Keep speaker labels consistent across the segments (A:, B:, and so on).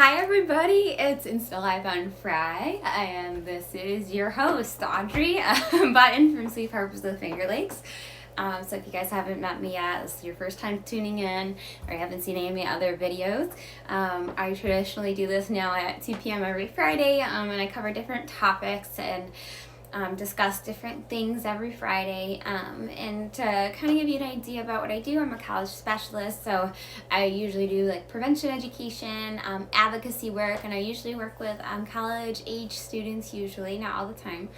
A: Hi everybody, it's Insta Live on Fry, and this is your host, Audrey Button from Sleep Harbors of the Finger Lakes. So if you guys haven't met me yet, this is your first time tuning in, or you haven't seen any of my other videos, I traditionally do this now at 2 p.m. every Friday, and I cover different topics and discuss different things every Friday, and to kind of give you an idea about what I do, I'm a college specialist, so I usually do like prevention education, advocacy work, and I usually work with college age students, usually, not all the time,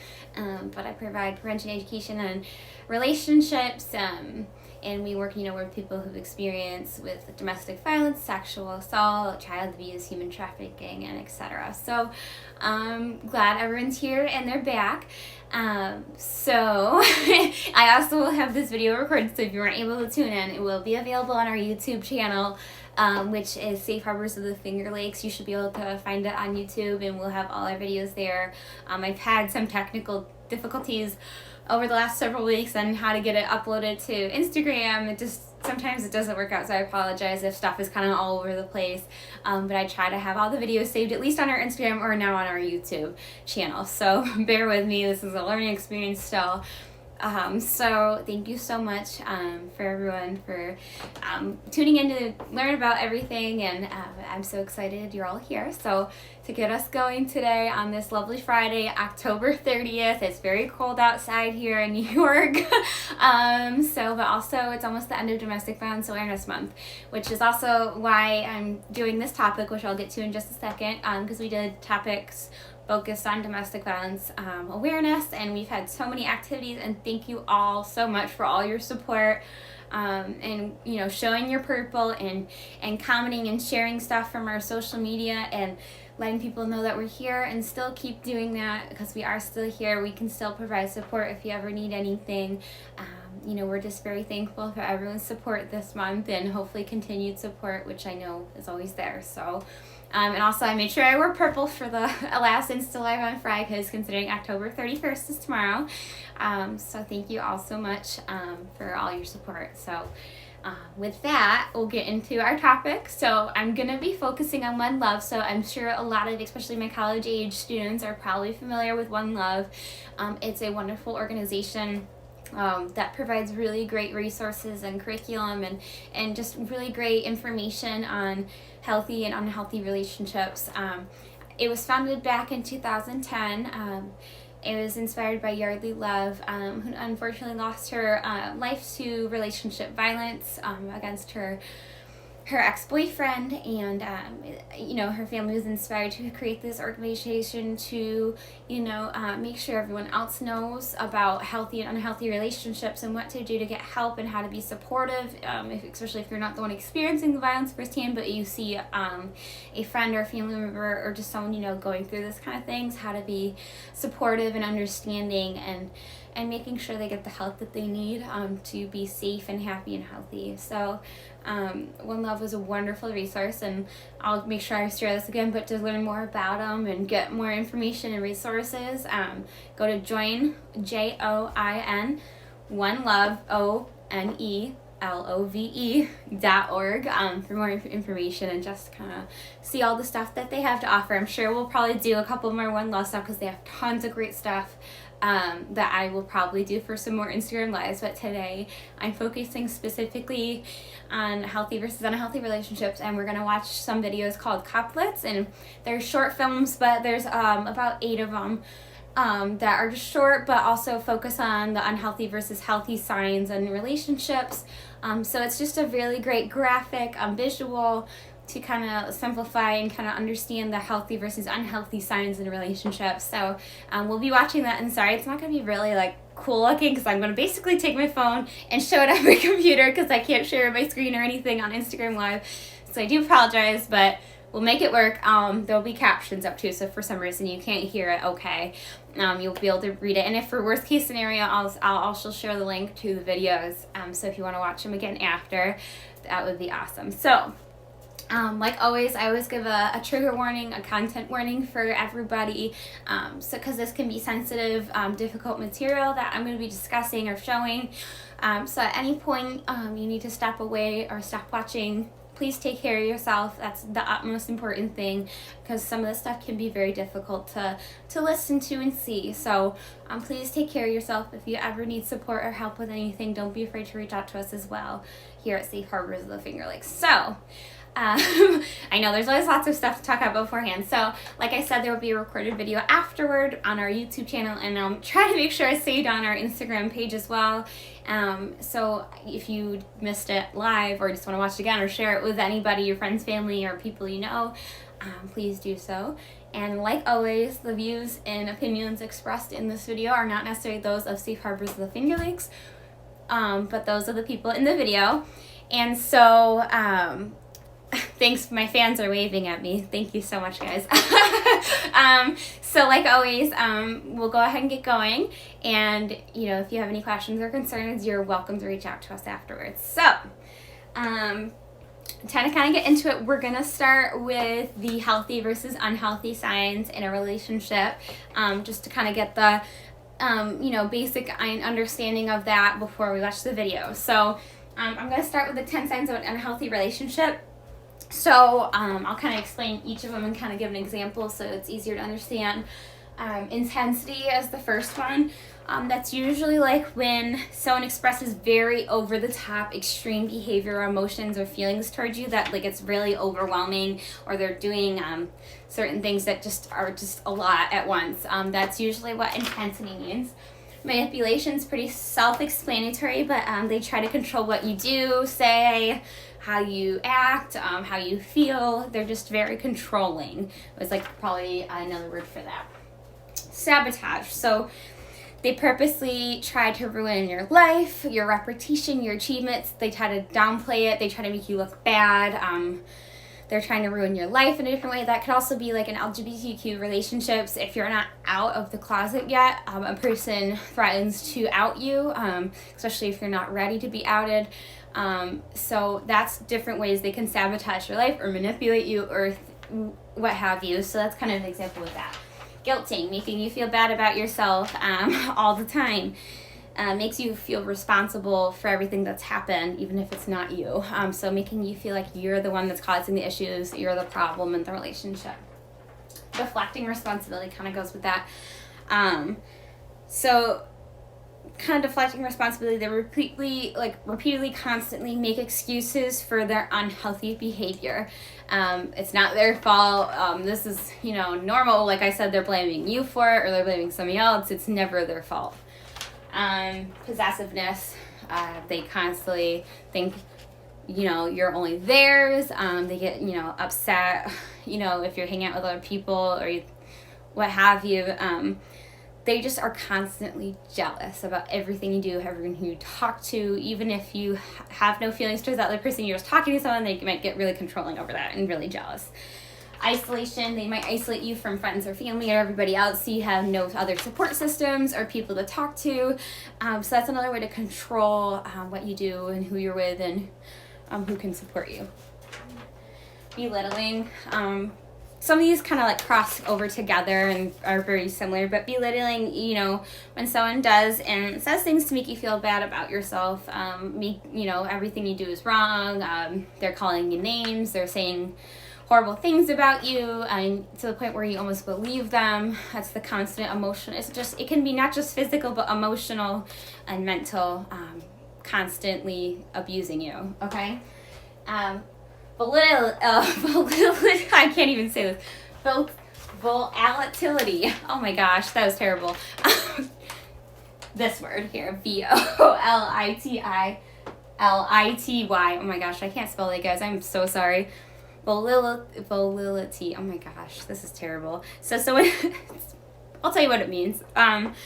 A: but I provide prevention education and relationships, and we work, with people who've experienced with domestic violence, sexual assault, child abuse, human trafficking, and etc. So I'm glad everyone's here and they're back. So I also will have this video recorded, so if you weren't able to tune in, it will be available on our YouTube channel, which is Safe Harbors of the Finger Lakes. You should be able to find it on YouTube, and we'll have all our videos there. I've had some technical difficulties over the last several weeks on how to get it uploaded to Instagram. Sometimes it doesn't work out, so I apologize if stuff is kind of all over the place, but I try to have all the videos saved at least on our Instagram or now on our YouTube channel, so bear with me, this is a learning experience still. So thank you so much for everyone for tuning in to learn about everything, and I'm so excited you're all here. So to get us going today on this lovely Friday, October 30th, it's very cold outside here in New York, but also it's almost the end of Domestic Violence Awareness Month, which is also why I'm doing this topic, which I'll get to in just a second, because we did topics focused on domestic violence awareness, and we've had so many activities, and thank you all so much for all your support, and showing your purple and commenting and sharing stuff from our social media and letting people know that we're here, and still keep doing that because we are still here. We can still provide support if you ever need anything. We're just very thankful for everyone's support this month, and hopefully continued support, which I know is always there. So and also I made sure I wore purple for the last Insta Live on Friday, because considering October 31st is tomorrow. So thank you all so much for all your support. So with that, we'll get into our topic. So I'm going to be focusing on One Love. So I'm sure a lot of, especially my college age students, are probably familiar with One Love. It's a wonderful organization that provides really great resources and curriculum and just really great information on healthy and unhealthy relationships. It was founded back in 2010. It was inspired by Yardley Love, who unfortunately lost her life to relationship violence against her ex-boyfriend, and her family was inspired to create this organization to make sure everyone else knows about healthy and unhealthy relationships and what to do to get help and how to be supportive, especially if you're not the one experiencing the violence firsthand, but you see a friend or a family member or just someone going through this kind of things, how to be supportive and understanding and making sure they get the help that they need to be safe and happy and healthy. So One Love was a wonderful resource, and I'll make sure I share this again, but to learn more about them and get more information and resources, go to join, JOIN, One Love, ONELOVE.org for more information and just kind of see all the stuff that they have to offer. I'm sure we'll probably do a couple more One Love stuff because they have tons of great stuff that I will probably do for some more Instagram lives, but today I'm focusing specifically on healthy versus unhealthy relationships, and we're going to watch some videos called Couplets, and they're short films, but there's about 8 of them that are just short but also focus on the unhealthy versus healthy signs and relationships. So it's just a really great graphic visual to kind of simplify and kind of understand the healthy versus unhealthy signs in relationships. So we'll be watching that, and sorry, it's not going to be really cool looking because I'm going to basically take my phone and show it on my computer because I can't share my screen or anything on Instagram Live. So I do apologize, but we'll make it work. There'll be captions up too, so if for some reason you can't hear it, okay, you'll be able to read it. And if for worst case scenario, I'll also share the link to the videos. So if you want to watch them again after, that would be awesome. So like always, I always give a trigger warning, a content warning for everybody, because this can be sensitive, difficult material that I'm going to be discussing or showing. So at any point, you need to step away or stop watching please take care of yourself. That's the utmost important thing, because some of this stuff can be very difficult to listen to and see. So please take care of yourself. If you ever need support or help with anything, don't be afraid to reach out to us as well here at Safe Harbors of the Finger Lakes. So I know there's always lots of stuff to talk about beforehand. So like I said, there will be a recorded video afterward on our YouTube channel, and I'll try to make sure it's saved on our Instagram page as well. So if you missed it live or just want to watch it again or share it with anybody, your friends, family, or people you know, please do so. And like always, the views and opinions expressed in this video are not necessarily those of Safe Harbors of the Finger Lakes, but those of the people in the video. And so thanks, my fans are waving at me. Thank you so much, guys. So like always, we'll go ahead and get going. And, you know, if you have any questions or concerns, you're welcome to reach out to us afterwards. So, to kind of get into it, we're going to start with the healthy versus unhealthy signs in a relationship, just to kind of get the, you know, basic understanding of that before we watch the video. So, I'm going to start with the 10 signs of an unhealthy relationship. So I'll kind of explain each of them and kind of give an example so it's easier to understand. Intensity is the first one. That's usually like when someone expresses very over-the-top extreme behavior or emotions or feelings towards you that like it's really overwhelming, or they're doing certain things that just are just a lot at once. That's usually what intensity means. Manipulation is pretty self-explanatory, but they try to control what you do, say, how you act, how you feel. They're just very controlling. It's like probably another word for that. Sabotage. So they purposely try to ruin your life, your reputation, your achievements. They try to downplay it. They try to make you look bad. They're trying to ruin your life in a different way. That could also be like in LGBTQ relationships. If you're not out of the closet yet, a person threatens to out you, especially if you're not ready to be outed. So that's different ways they can sabotage your life or manipulate you or what have you. So that's kind of an example of that. Guilting, making you feel bad about yourself all the time. Makes you feel responsible for everything that's happened, even if it's not you. So making you feel like you're the one that's causing the issues, you're the problem in the relationship. Deflecting responsibility kind of goes with that. So kind of deflecting responsibility, they repeatedly, constantly make excuses for their unhealthy behavior. It's not their fault. This is, you know, normal. Like I said, they're blaming you for it or they're blaming somebody else. It's never their fault. Possessiveness, they constantly think, you know, you're only theirs. They get, you know, upset, you know, if you're hanging out with other people or what have you. They just are constantly jealous about everything you do, everyone who you talk to. Even if you have no feelings towards that other person, you're just talking to someone, they might get really controlling over that and really jealous. Isolation, they might isolate you from friends or family or everybody else, so you have no other support systems or people to talk to. So that's another way to control what you do and who you're with and who can support you. Belittling. Some of these kind of like cross over together and are very similar, but belittling, you know, when someone does and says things to make you feel bad about yourself, you know, everything you do is wrong, they're calling you names, they're saying horrible things about you, and to the point where you almost believe them. That's the constant emotion. It can be not just physical, but emotional and mental, constantly abusing you, okay? I can't even say this. Volatility. Oh my gosh, that was terrible. This word here, Volitily. Oh my gosh, I can't spell it, guys. I'm so sorry. Volatility. Oh my gosh, this is terrible. So I'll tell you what it means.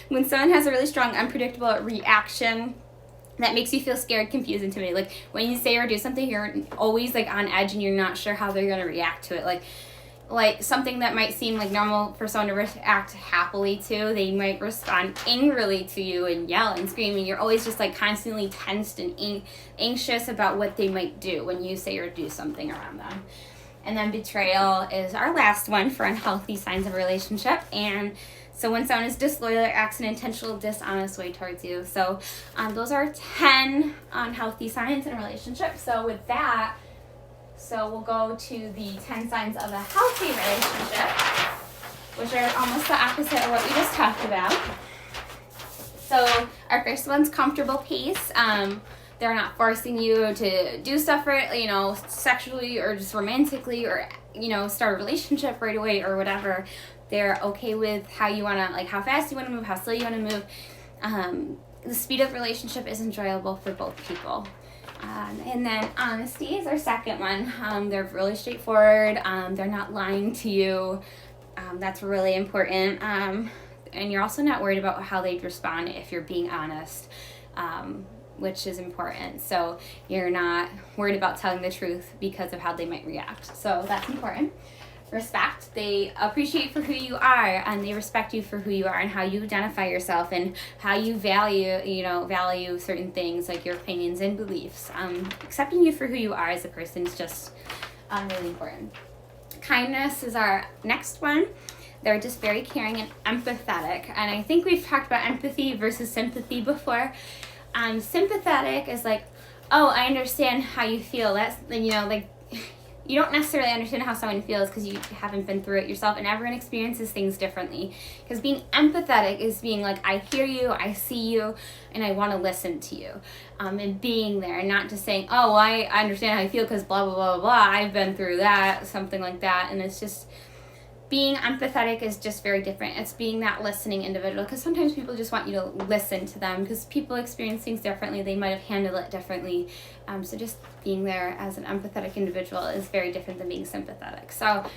A: When someone has a really strong, unpredictable reaction that makes you feel scared, confused, intimidated. Like when you say or do something, you're always like on edge and you're not sure how they're gonna react to it. Like something that might seem like normal for someone to react happily to, they might respond angrily to you and yell and scream, and you're always just like constantly tensed and anxious about what they might do when you say or do something around them. And then betrayal is our last one for unhealthy signs of a relationship. And so when someone is disloyal or acts in an intentional, dishonest way towards you. So those are 10 unhealthy signs in a relationship. So with that, So we'll go to the 10 signs of a healthy relationship, which are almost the opposite of what we just talked about. So our first one's comfortable pace. They're not forcing you to do stuff right, sexually or just romantically or, start a relationship right away or whatever. They're okay with how you want to, how fast you want to move, how slow you want to move. The speed of the relationship is enjoyable for both people. And then honesty is our second one. They're really straightforward. They're not lying to you. That's really important. And you're also not worried about how they'd respond if you're being honest, which is important. So you're not worried about telling the truth because of how they might react. So that's important. Respect. They appreciate for who you are, and they respect you for who you are and how you identify yourself and how you value certain things like your opinions and beliefs. Accepting you for who you are as a person is just really important. Kindness is our next one. They're just very caring and empathetic. And I think we've talked about empathy versus sympathy before. Sympathetic is oh, I understand how you feel. That's, you don't necessarily understand how someone feels because you haven't been through it yourself, and everyone experiences things differently. Because being empathetic is being I hear you, I see you, and I want to listen to you. And being there, and not just saying, oh, well, I understand how you feel because blah, blah, blah, blah, I've been through that, something like that. And it's just, being empathetic is just very different. It's being that listening individual, because sometimes people just want you to listen to them because people experience things differently. They might have handled it differently. So just being there as an empathetic individual is very different than being sympathetic. So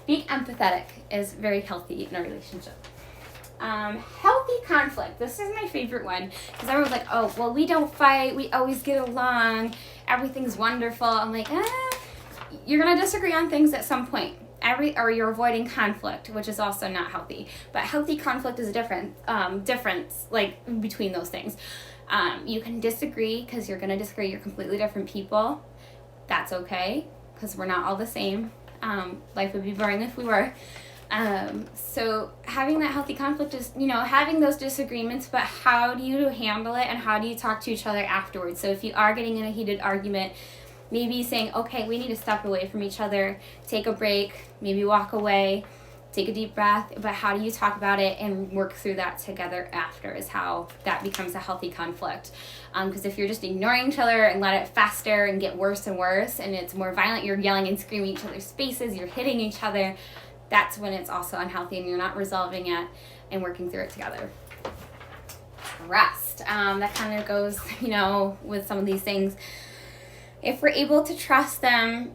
A: being empathetic is very healthy in a relationship. Healthy conflict. This is my favorite one because everyone's like, oh, well, we don't fight. We always get along. Everything's wonderful. I'm you're going to disagree on things at some point. Or you're avoiding conflict, which is also not healthy. But healthy conflict is a difference between those things. You can disagree because you're going to disagree. You're completely different people. That's okay because we're not all the same. Life would be boring if we were. So having that healthy conflict is, having those disagreements, but how do you handle it and how do you talk to each other afterwards? So if you are getting in a heated argument, maybe saying, okay, we need to step away from each other, take a break, maybe walk away, take a deep breath, but how do you talk about it and work through that together after is how that becomes a healthy conflict. Because if you're just ignoring each other and let it fester and get worse and worse and it's more violent, you're yelling and screaming each other's faces, you're hitting each other, that's when it's also unhealthy and you're not resolving it and working through it together. Trust. That kind of goes, with some of these things. If we're able to trust them,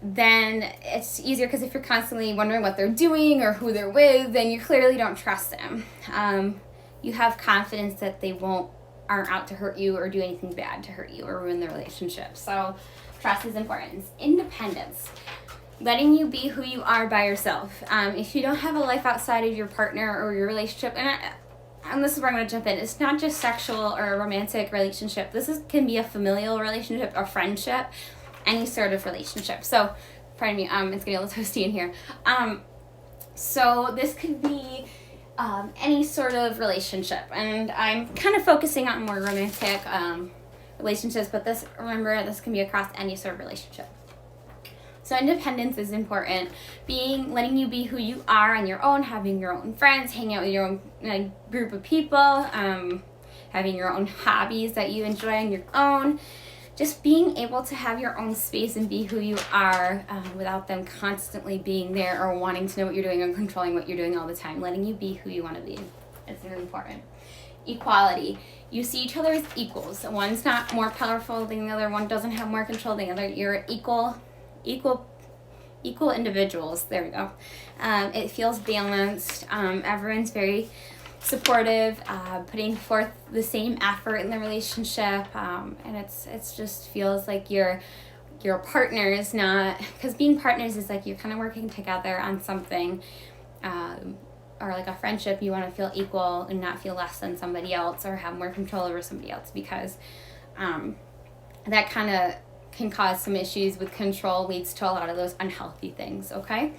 A: then it's easier because if you're constantly wondering what they're doing or who they're with, then you clearly don't trust them. You have confidence that they aren't out to hurt you or do anything bad to hurt you or ruin the relationship. So trust is important. Independence. Letting you be who you are by yourself. If you don't have a life outside of your partner or your relationship, and this is where I'm going to jump in. It's not just sexual or a romantic relationship. Can be a familial relationship, a friendship, any sort of relationship. So, pardon me, it's getting a little toasty in here. So this could be any sort of relationship. And I'm kind of focusing on more romantic relationships, but this can be across any sort of relationship. So independence is important. Letting you be who you are on your own, having your own friends, hanging out with your own group of people, having your own hobbies that you enjoy on your own. Just being able to have your own space and be who you are without them constantly being there or wanting to know what you're doing or controlling what you're doing all the time. Letting you be who you want to be. It's really important. Equality. You see each other as equals. One's not more powerful than the other. One doesn't have more control than the other. You're equal individuals. There we go. It feels balanced. Everyone's very supportive, putting forth the same effort in the relationship, and it's just feels like your partners, not because being partners is you're kind of working together on something, or like a friendship. You want to feel equal and not feel less than somebody else or have more control over somebody else, because that kind of can cause some issues with control, leads to a lot of those unhealthy things. Okay.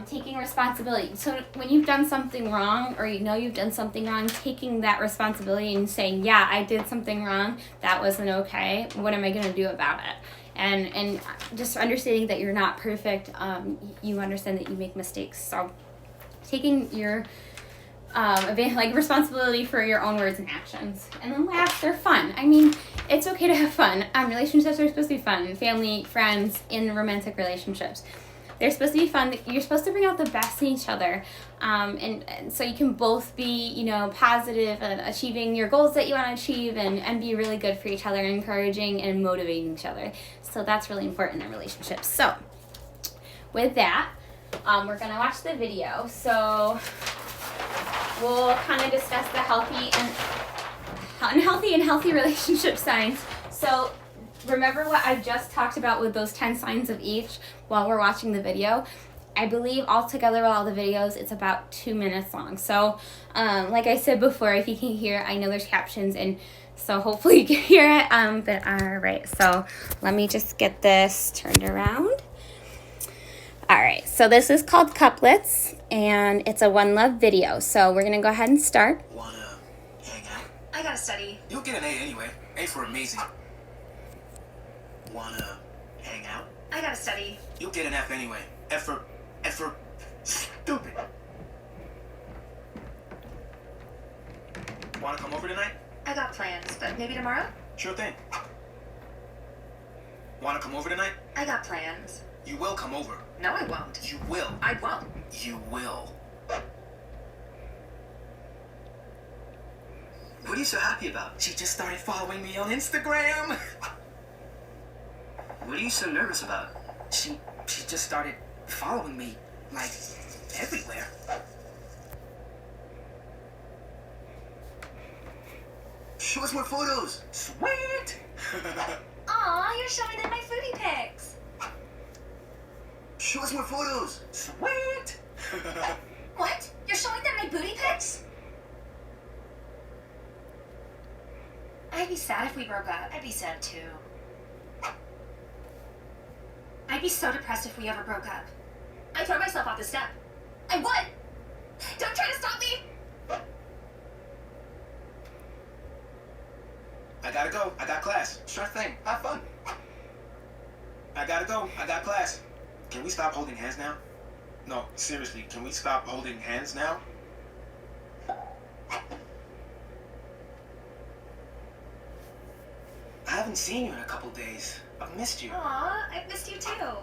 A: Taking responsibility. So when you've done something wrong, or you've done something wrong, taking that responsibility and saying, yeah, I did something wrong, that wasn't okay, what am I going to do about it? and just understanding that you're not perfect. You understand that you make mistakes. So taking your responsibility for your own words and actions. And then last, they're fun. I mean, it's okay to have fun. Relationships are supposed to be fun. Family, friends, in romantic relationships. They're supposed to be fun. You're supposed to bring out the best in each other. And so you can both be, positive and achieving your goals that you want to achieve and be really good for each other, encouraging and motivating each other. So that's really important in relationships. So with that, we're going to watch the video. So we'll kind of discuss the healthy and unhealthy and healthy relationship signs. So remember what I just talked about with those 10 signs of each while we're watching the video? I believe altogether with all the videos, it's about 2 minutes long. So like I said before, if you can hear, I know there's captions, and so hopefully you can hear it. But all right, so let me just get this turned around. All right, so this is called Couplets, and it's a One Love video. So we're gonna go ahead and start.
B: Wanna hang out?
C: I gotta study.
B: You'll get an A anyway. A for amazing. Wanna hang out?
C: I gotta study.
B: You'll get an F anyway. F for stupid. Wanna come over tonight?
C: I got plans, but maybe tomorrow?
B: Sure thing. Wanna come over tonight?
C: I got plans.
B: You will come over.
C: No, I won't.
B: You will.
C: I won't.
B: You will. What are you so happy about? She just started following me on Instagram. What are you so nervous about? She just started following me, like, everywhere. Show us more photos. Sweet.
C: Aw, you're showing them my foodie pics.
B: Show us more photos. Sweet.
C: What? You're showing them my booty pics? I'd be sad if we broke up. I'd be sad too. I'd be so depressed if we ever broke up. I'd throw myself off the step. I would! Don't try to stop me!
B: I gotta go. I got class. Sure thing. Have fun. I gotta go. I got class. Can we stop holding hands now? No, seriously, can we stop holding hands now? I haven't seen you in a couple days. I've missed you.
C: Aw, I've missed you too.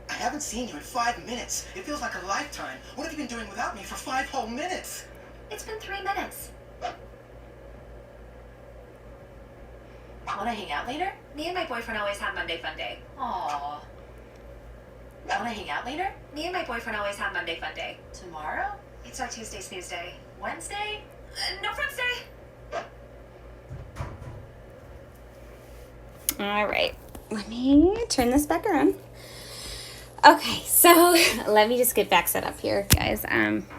B: I haven't seen you in 5 minutes. It feels like a lifetime. What have you been doing without me for 5 whole minutes?
C: It's been 3 minutes. Wanna hang out later? Me and my boyfriend always have Monday Fun Day. Aww. Wanna hang out later? Me and my boyfriend always have Monday Fun Day. Tomorrow? It's our Tuesday Snooze Day. Wednesday? No Friends Day?
A: All right, let me turn this back around. Okay, so let me just get back set up here, guys.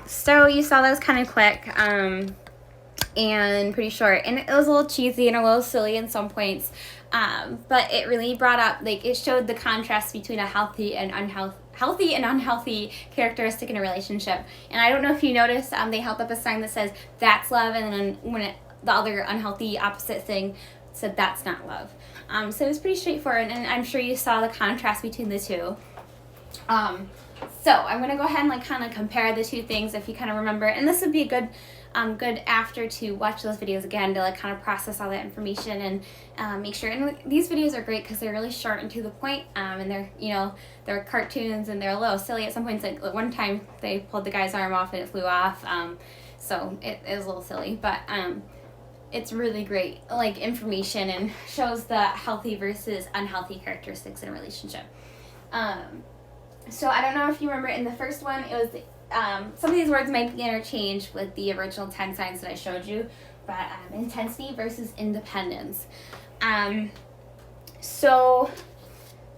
A: So you saw that was kind of quick and pretty short, and it was a little cheesy and a little silly in some points, but it really brought up, like, it showed the contrast between a healthy and unhealthy characteristic in a relationship. And I don't know if you noticed, they held up a sign that says that's love, and then when the other unhealthy opposite thing said that's not love. So it was pretty straightforward, and I'm sure you saw the contrast between the two. So I'm going to go ahead and kind of compare the two things if you kind of remember, and this would be a good after to watch those videos again to kind of process all that information and make sure. And these videos are great because they're really short and to the point, and they're cartoons and they're a little silly at some points. Like one time they pulled the guy's arm off and it flew off, so it was a little silly, but it's really great information and shows the healthy versus unhealthy characteristics in a relationship. So I don't know if you remember in the first one, it was some of these words might be interchanged with the original 10 signs that I showed you, but intensity versus independence. So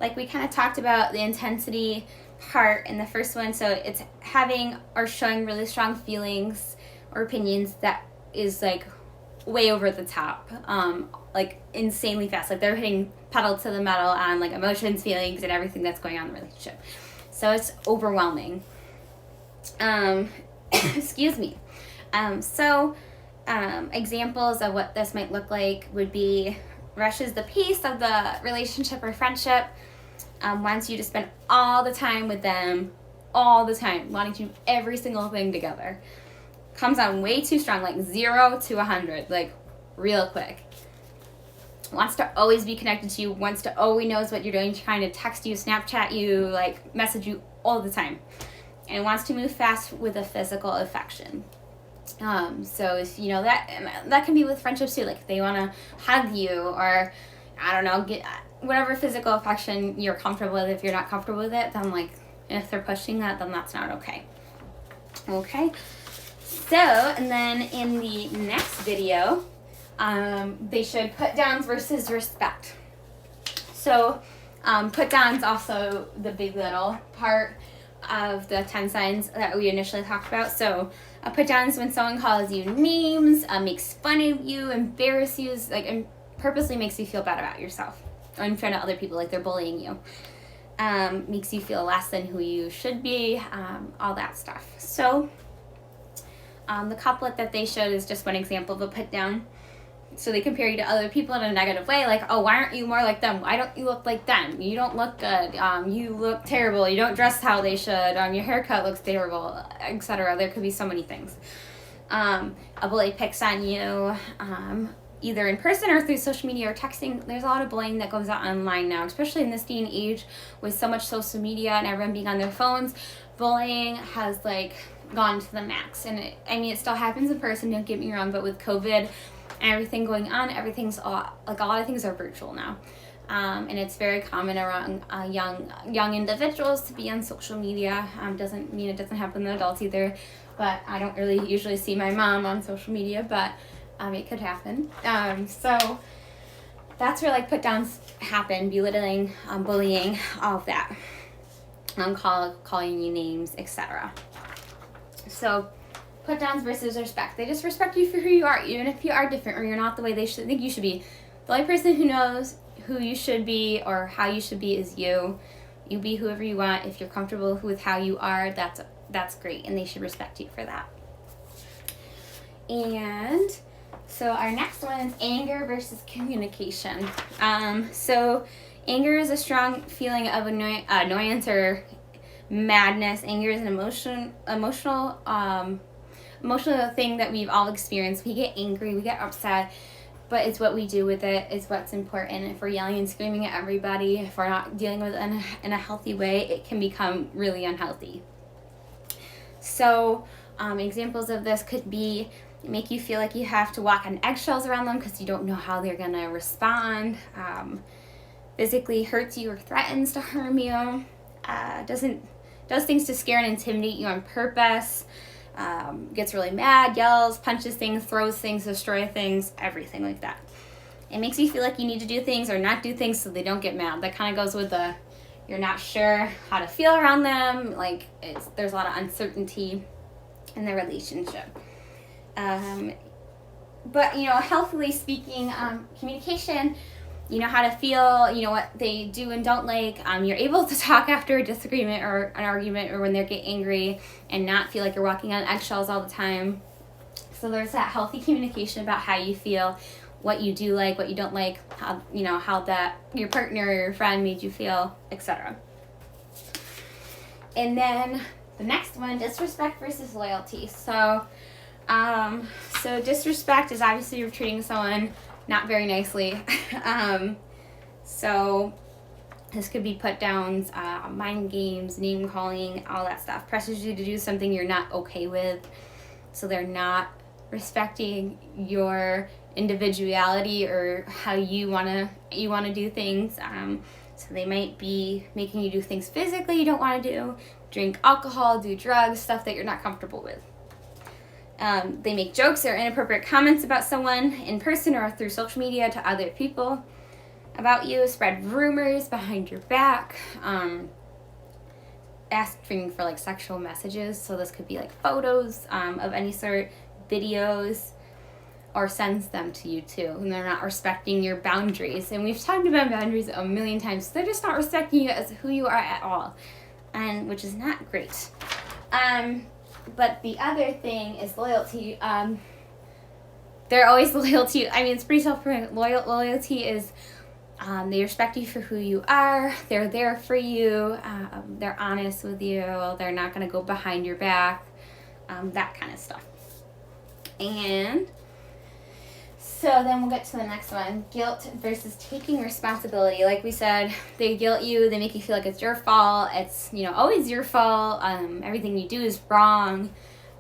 A: like we kind of talked about the intensity part in the first one, so it's having or showing really strong feelings or opinions that is way over the top, insanely fast. They're hitting pedal to the metal on emotions, feelings, and everything that's going on in the relationship. So it's overwhelming. Excuse me. Examples of what this might look like would be rushes the pace of the relationship or friendship, wants you to spend all the time with them, all the time, wanting to do every single thing together. Comes on way too strong, like 0 to 100, like real quick. Wants to always be connected to you, wants to always knows what you're doing, trying to text you, Snapchat you, like message you all the time. And wants to move fast with a physical affection. So if you know that can be with friendships too, like if they want to hug you or I don't know, get whatever physical affection you're comfortable with. If you're not comfortable with it, then like if they're pushing that, then that's not okay. Okay. So, and then in the next video, they showed put downs versus respect. So, put downs also the big little part of the 10 signs that we initially talked about. So, put downs when someone calls you names, makes fun of you, embarrass you, like, and purposely makes you feel bad about yourself or in front of other people, like they're bullying you. Makes you feel less than who you should be, all that stuff. So, the couplet that they showed is just one example of a put down. So they compare you to other people in a negative way, like, oh, why aren't you more like them? Why don't you look like them? You don't look good. You look terrible. You don't dress how they should. Your haircut looks terrible, etc. There could be so many things. A bully picks on you, either in person or through social media or texting. There's a lot of bullying that goes on online now, especially in this day and age with so much social media and everyone being on their phones. Bullying has like gone to the max, and it still happens in person, don't get me wrong, but with COVID and everything going on, everything's like a lot of things are virtual now, and it's very common around young individuals to be on social media. Doesn't mean it doesn't happen to adults either, but I don't really usually see my mom on social media, but it could happen. So that's where like put downs happen, belittling, bullying, all of that, calling you names, etc. So put downs versus respect. They just respect you for who you are, even if you are different or you're not the way they should think you should be. The only person who knows who you should be or how you should be is you. You be whoever you want. If you're comfortable with how you are, that's great, and they should respect you for that. And so our next one is anger versus communication. So anger is a strong feeling of annoyance or madness. Anger is an emotional thing that we've all experienced. We get angry, we get upset, but it's what we do with it. It's what's important. If we're yelling and screaming at everybody, if we're not dealing with it in a healthy way, it can become really unhealthy. So examples of this could be make you feel like you have to walk on eggshells around them because you don't know how they're going to respond. Physically hurts you or threatens to harm you. Does things to scare and intimidate you on purpose. Gets really mad, yells, punches things, throws things, destroys things, everything like that. It makes you feel like you need to do things or not do things so they don't get mad. That kind of goes with you're not sure how to feel around them. Like there's a lot of uncertainty in the relationship. But healthily speaking, communication, you know how to feel, you know what they do and don't like. You're able to talk after a disagreement or an argument or when they get angry and not feel like you're walking on eggshells all the time. So there's that healthy communication about how you feel, what you do like, what you don't like, how that your partner or your friend made you feel, etc. And then the next one, disrespect versus loyalty. So disrespect is obviously you're treating someone not very nicely. So this could be put downs, mind games, name calling, all that stuff. Pressures you to do something you're not okay with. So they're not respecting your individuality or how you wanna do things. So they might be making you do things physically you don't want to do, drink alcohol, do drugs, stuff that you're not comfortable with. They make jokes or inappropriate comments about someone in person or through social media to other people about you, spread rumors behind your back, asking for like sexual messages. So this could be like photos of any sort, videos, or sends them to you too. And they're not respecting your boundaries. And we've talked about boundaries a million times. So they're just not respecting you as who you are at all, and which is not great. But the other thing is loyalty. they're always loyal to you. I mean, it's pretty self-proven. Loyalty is they respect you for who you are. They're there for you. They're honest with you. They're not going to go behind your back. That kind of stuff. And so then we'll get to the next one. Guilt versus taking responsibility. Like we said, they guilt you. They make you feel like it's your fault. It's, always your fault. Everything you do is wrong.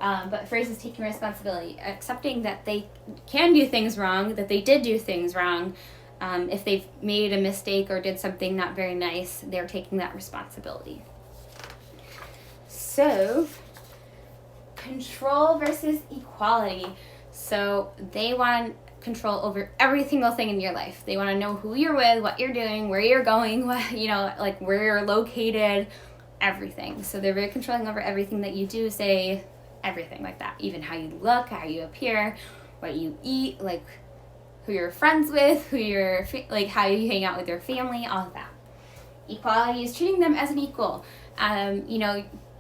A: But versus taking responsibility. Accepting that they can do things wrong, that they did do things wrong. If they've made a mistake or did something not very nice, they're taking that responsibility. So, control versus equality. So they want control over every single thing in your life. They want to know who you're with, what you're doing, where you're going, like where you're located, everything. So they're very controlling over everything that you do, say, everything like that. Even how you look, how you appear, what you eat, like who you're friends with, how you hang out with your family, all of that. Equality is treating them as an equal.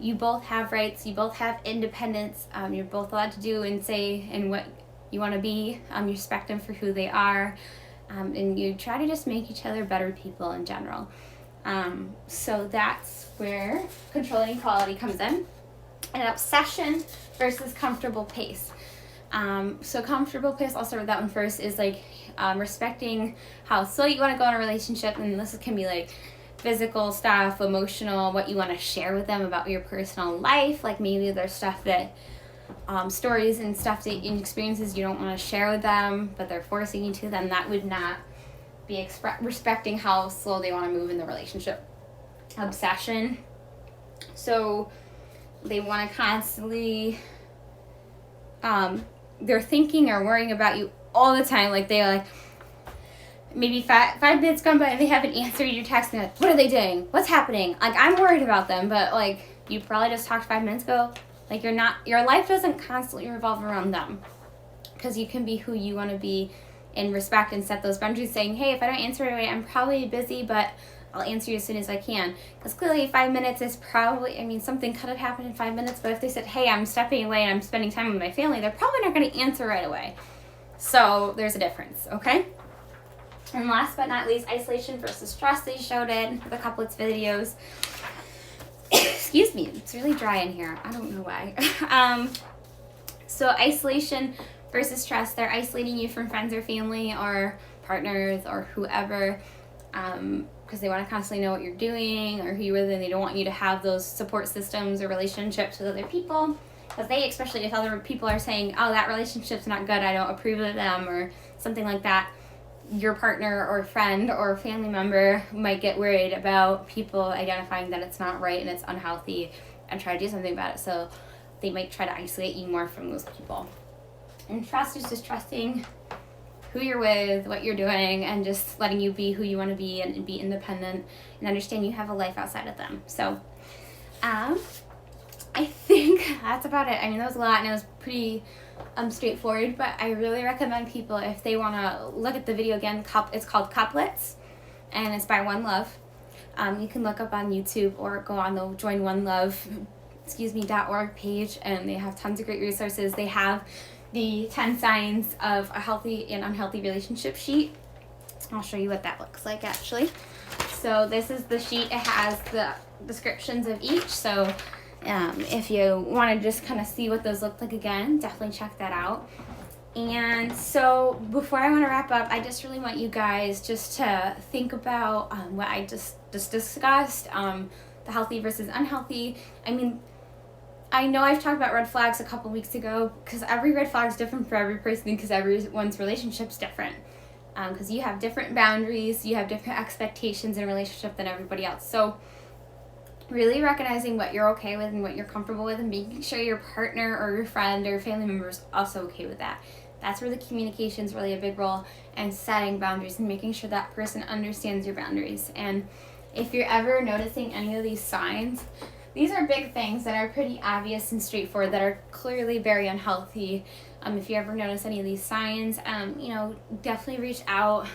A: You both have rights, you both have independence, you're both allowed to do and say and what you want to be, you respect them for who they are, and you try to just make each other better people in general. So that's where control and equality comes in. And obsession versus comfortable pace. So comfortable pace, I'll start with that one first, is like respecting how slow you want to go in a relationship, and this can be like physical stuff, emotional, what you want to share with them about your personal life. Like maybe there's stuff that stories and stuff that and experiences you don't want to share with them, but they're forcing you to, then that would not be respecting how slow they want to move in the relationship. Obsession. So they want to constantly they're thinking or worrying about you all the time. Like maybe five minutes gone by and they haven't answered your text, and like, what are they doing? What's happening? Like, I'm worried about them, but like, you probably just talked 5 minutes ago. Like, your life doesn't constantly revolve around them, because you can be who you want to be in respect and set those boundaries, saying, hey, if I don't answer right away, I'm probably busy, but I'll answer you as soon as I can. Because clearly 5 minutes is probably, something could have happened in 5 minutes, but if they said, hey, I'm stepping away and I'm spending time with my family, they're probably not going to answer right away. So there's a difference, okay? And last but not least, isolation versus trust. They showed in the Couplets videos. Excuse me, it's really dry in here. I don't know why. So isolation versus trust. They're isolating you from friends or family or partners or whoever, because they want to constantly know what you're doing or who you're with, and they don't want you to have those support systems or relationships with other people. Because they, especially if other people are saying, oh, that relationship's not good, I don't approve of them, or something like that, your partner or friend or family member might get worried about people identifying that it's not right and it's unhealthy and try to do something about it. So they might try to isolate you more from those people. And trust is just trusting who you're with, what you're doing, and just letting you be who you want to be and be independent and understand you have a life outside of them. So I think that's about it. That was a lot, and it was pretty straightforward, but I really recommend people, if they want to look at the video again, it's called Couplets, and it's by One Love. You can look up on YouTube or go on the Join One Love, .org page, and they have tons of great resources. They have the 10 signs of a healthy and unhealthy relationship sheet. I'll show you what that looks like, actually. So this is the sheet. It has the descriptions of each, so if you want to just kind of see what those look like again, definitely check that out. And so before I want to wrap up, I just really want you guys just to think about what I just discussed, the healthy versus unhealthy. I know I've talked about red flags a couple weeks ago, because every red flag is different for every person, because everyone's relationship's different. Because you have different boundaries, you have different expectations in a relationship than everybody else. So really recognizing what you're okay with and what you're comfortable with, and making sure your partner or your friend or family member is also okay with that. That's where the communication is really a big role, and setting boundaries and making sure that person understands your boundaries. And if you're ever noticing any of these signs, these are big things that are pretty obvious and straightforward that are clearly very unhealthy. If you ever notice any of these signs, definitely reach out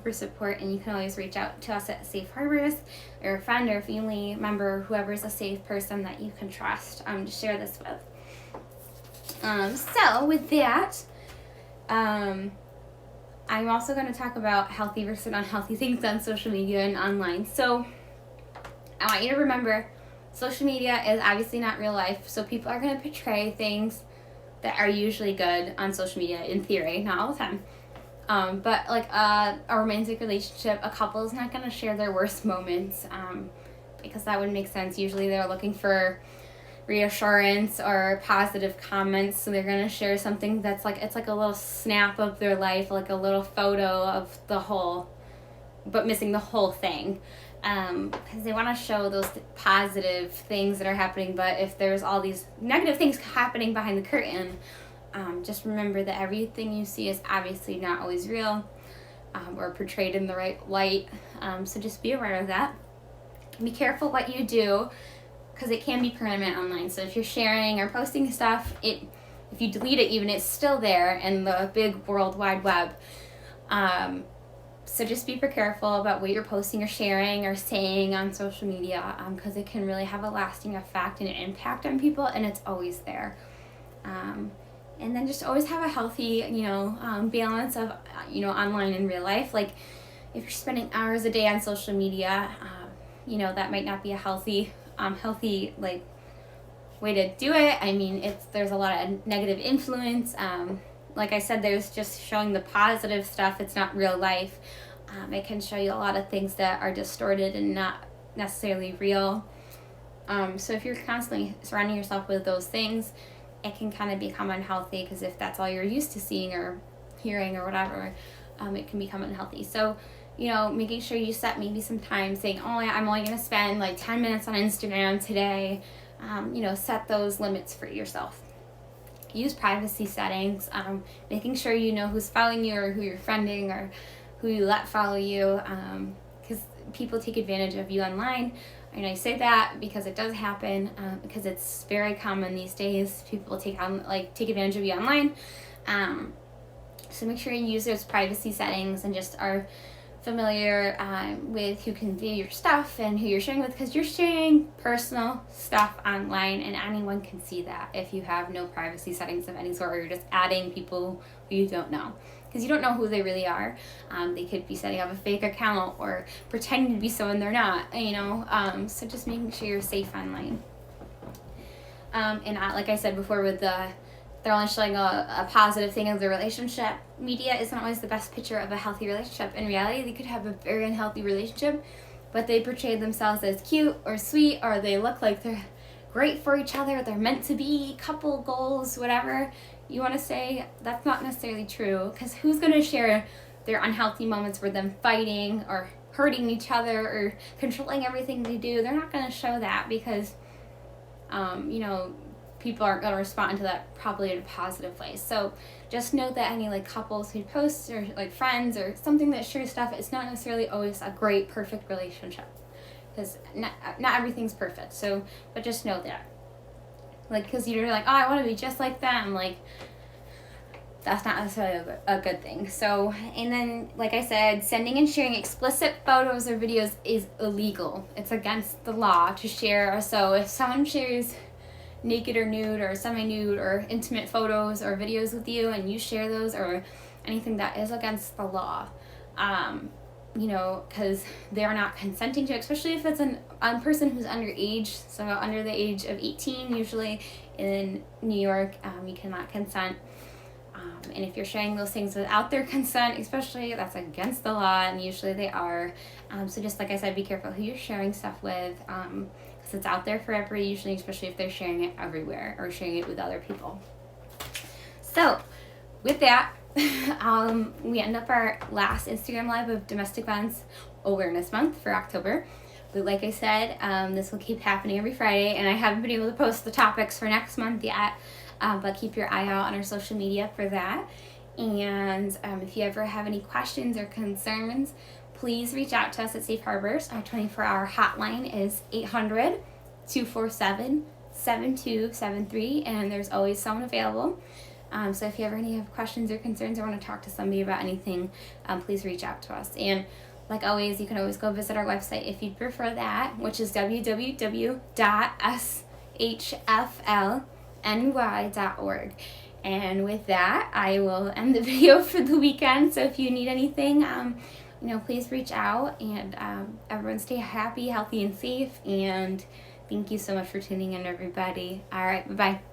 A: for support, and you can always reach out to us at Safe Harbors, or a friend or a family member, whoever's a safe person that you can trust to share this with. So with that, I'm also going to talk about healthy versus unhealthy things on social media and online. So I want you to remember, social media is obviously not real life, so people are going to portray things that are usually good on social media, in theory, not all the time. But like a romantic relationship, a couple is not going to share their worst moments, because that wouldn't make sense. Usually they're looking for reassurance or positive comments, so they're going to share something that's like, it's like a little snap of their life, like a little photo of the whole, but missing the whole thing, because they want to show those positive things that are happening. But if there's all these negative things happening behind the curtain, just remember that everything you see is obviously not always real, or portrayed in the right light. So just be aware of that. Be careful what you do, because it can be permanent online. So if you're sharing or posting stuff, if you delete it even, it's still there in the big world wide web. So just be careful about what you're posting or sharing or saying on social media, because it can really have a lasting effect and an impact on people, and it's always there. And then just always have a healthy, balance of, online and real life. Like if you're spending hours a day on social media, that might not be a healthy like way to do it. I mean, there's a lot of negative influence. Like I said, there's just showing the positive stuff. It's not real life. It can show you a lot of things that are distorted and not necessarily real. So if you're constantly surrounding yourself with those things, it can kind of become unhealthy, because if that's all you're used to seeing or hearing or whatever, it can become unhealthy. So, making sure you set maybe some time, saying, oh, I'm only going to spend like 10 minutes on Instagram today. Set those limits for yourself. Use privacy settings, making sure you know who's following you or who you're friending or who you let follow you, because people take advantage of you online. And I say that because it does happen, because it's very common these days. People take advantage of you online. So make sure you use those privacy settings and just are familiar with who can view your stuff and who you're sharing with, because you're sharing personal stuff online and anyone can see that if you have no privacy settings of any sort, or you're just adding people who you don't know, because you don't know who they really are. They could be setting up a fake account or pretending to be someone they're not, so just making sure you're safe online. And like I said before, with they're only showing a positive thing of the relationship. Media isn't always the best picture of a healthy relationship. In reality, they could have a very unhealthy relationship, but they portray themselves as cute or sweet, or they look like they're great for each other, they're meant to be, couple goals, whatever you want to say. That's not necessarily true, because who's going to share their unhealthy moments where them fighting or hurting each other or controlling everything they do? They're not going to show that, because people aren't going to respond to that probably in a positive way. So just note that any couples who post, or friends or something that shares stuff, it's not necessarily always a great, perfect relationship, because not everything's perfect. So, but just know that, because you're like, oh, I want to be just like them. That's not necessarily a good thing. So, and then, like I said, sending and sharing explicit photos or videos is illegal. It's against the law to share. So if someone shares naked or nude or semi-nude or intimate photos or videos with you, and you share those or anything, that is against the law, because they're not consenting to it, especially if it's a person who's underage, so under the age of 18 usually in New York. You cannot consent, and if you're sharing those things without their consent, especially, that's against the law, and usually they are. So just like I said, be careful who you're sharing stuff with, because it's out there forever usually, especially if they're sharing it everywhere or sharing it with other people. So with that, we end up our last Instagram Live of Domestic Violence Awareness Month for October. But like I said, this will keep happening every Friday, and I haven't been able to post the topics for next month yet, but keep your eye out on our social media for that. And if you ever have any questions or concerns, please reach out to us at Safe Harbors. Our 24-hour hotline is 800-247-7273, and there's always someone available. So if you ever have questions or concerns or want to talk to somebody about anything, please reach out to us. And like always, you can always go visit our website if you'd prefer that, which is www.shflny.org. And with that, I will end the video for the weekend. So if you need anything, please reach out, and everyone stay happy, healthy, and safe. And thank you so much for tuning in, everybody. All right, bye-bye.